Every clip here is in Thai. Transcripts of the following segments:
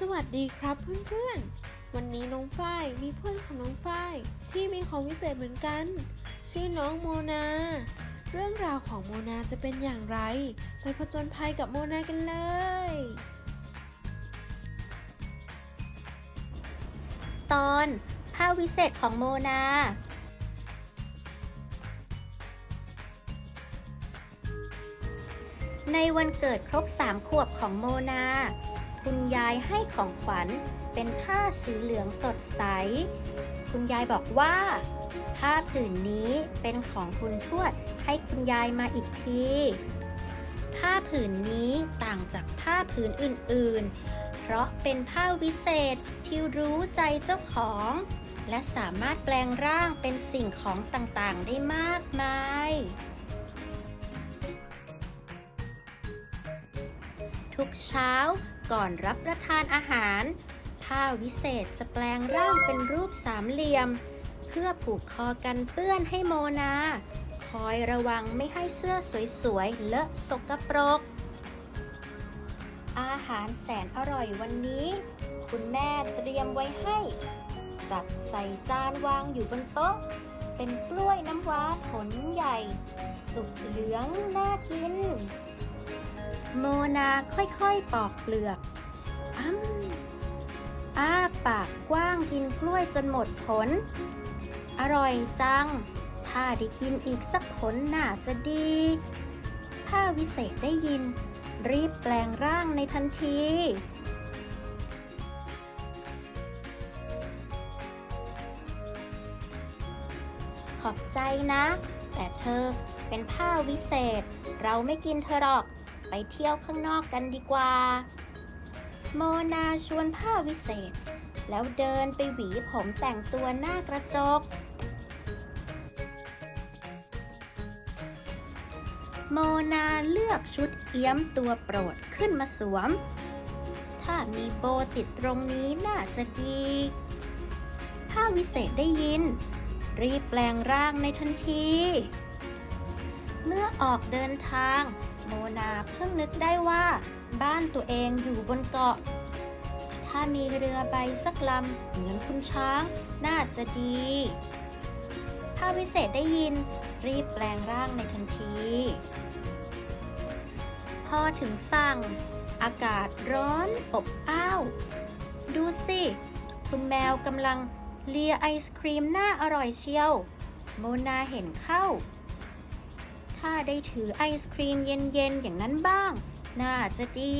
สวัสดีครับเพื่อนๆ วันนี้น้องฝ้ายมีเพื่อนของน้องฝ้ายที่มีของวิเศษเหมือนกันชื่อน้องโมนา เรื่องราวของโมนาจะเป็นอย่างไรไปผจญภัยกับโมนากันเลย ตอนผ้าวิเศษของโมนา ในวันเกิดครบ3 ขวบของโมนา คุณยายให้ของขวัญเป็นผ้าสีเหลืองสดใส คุณยายบอกว่าผ้าผืนนี้เป็นของคุณทวดให้คุณยายมาอีกที ผ้าผืนนี้ต่างจากผ้าผืนอื่นๆ เพราะเป็นผ้าวิเศษที่รู้ใจเจ้าของ และสามารถแปลงร่างเป็นสิ่งของต่างๆได้มากมายทุกเช้าก่อนรับประทานอาหารผ้าวิเศษจะแปลงร่างเป็นรูปสามเหลี่ยมเพื่อผูกคอกันเปื้อนให้โมนาคอยระวังไม่ให้เสื้อสวยๆเลอะสกปรกอาหารแสนอร่อยวันนี้คุณแม่เตรียมไว้ให้จัดใส่จานวางอยู่บนโต๊ะเป็นกล้วยน้ำว้าผลใหญ่สุกเหลืองน่ากินโมนาค่อยๆปอกเปลือกอ้าปากกว้างกินกล้วยจนหมดผลอร่อยจังถ้าได้กินอีกสักผลน่าจะดีผ้าวิเศษได้ยินรีบแปลงร่างในทันทีขอบใจนะแต่เธอเป็นผ้าวิเศษเราไม่กินเธอหรอกไปเที่ยวข้างนอกกันดีกว่าโมนาชวนผ้าวิเศษแล้วเดินไปหวีผมแต่งตัวหน้ากระจกโมนาเลือกชุดเอี้ยมตัวโปรดขึ้นมาสวมถ้ามีโบติดตรงนี้น่าจะดีผ้าวิเศษได้ยินรีบแปลงร่างในทันทีเมื่อออกเดินทางโมนาเพิ่งนึกได้ว่าบ้านตัวเองอยู่บนเกาะถ้ามีเรือใบสักลำเหมือนคุณช้างน่าจะดีผ้าวิเศษได้ยินรีบแปลงร่างในทันทีพอถึงฝั่งอากาศร้อนอบอ้าวดูสิคุณแมวกำลังเลียไอศครีมน่าอร่อยเชียวโมนาเห็นเข้าถ้าได้ถือไอศครีมเย็นๆอย่างนั้นบ้างน่าจะดี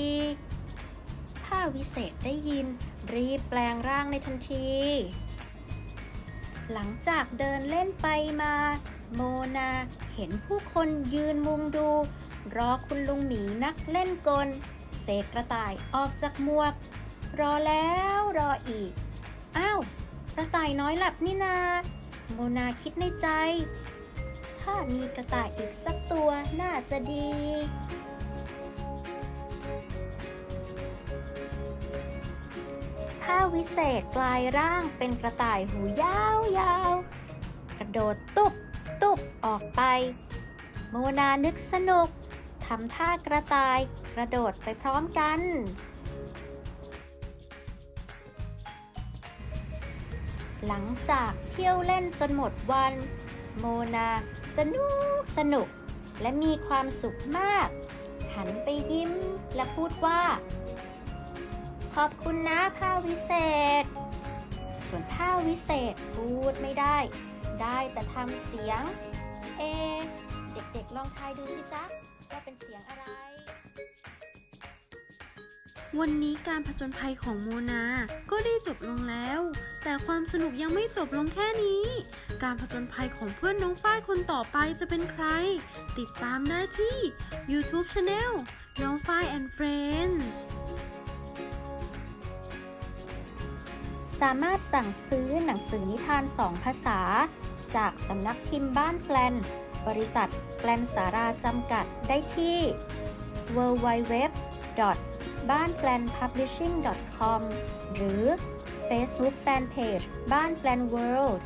ผ้าวิเศษได้ยินรีบแปลงร่างในทันทีหลังจากเดินเล่นไปมาโมนาเห็นผู้คนยืนมุงดูรอคุณลุงหมีนักเล่นกลเสกกระต่ายออกจากหมวกรอแล้วรออีกอ้าวกระต่ายน้อยหลับนี่นาโมนาคิดในใจถ้ามีกระต่ายอีกสักตัวน่าจะดีผ้าวิเศษกลายร่างเป็นกระต่ายหูยาวๆกระโดดตุบออกไปโมนานึกสนุกทำท่ากระต่ายกระโดดไปพร้อมกันหลังจากเที่ยวเล่นจนหมดวันโมนาสนุกและมีความสุขมากหันไปยิ้มและพูดว่าขอบคุณนะผ้าวิเศษส่วนผ้าวิเศษพูดไม่ได้แต่ทำเสียงเด็กๆลองทายดูสิจ๊ะว่าเป็นเสียงอะไรวันนี้การผจญภัยของโมนาก็ได้จบลงแล้วแต่ความสนุกยังไม่จบลงแค่นี้การผจญภัยของเพื่อนน้องฝ้ายคนต่อไปจะเป็นใครติดตามได้ที่ YouTube Channel น้องฝ้าย and Friends สามารถสั่งซื้อหนังสือนิทาน2 ภาษาจากสำนักพิมพ์บ้านแปลนบริษัทแปลนสาราจำกัดได้ที่ www.banplanpublishing.com หรือ Facebook Fanpage บ้านแปลน World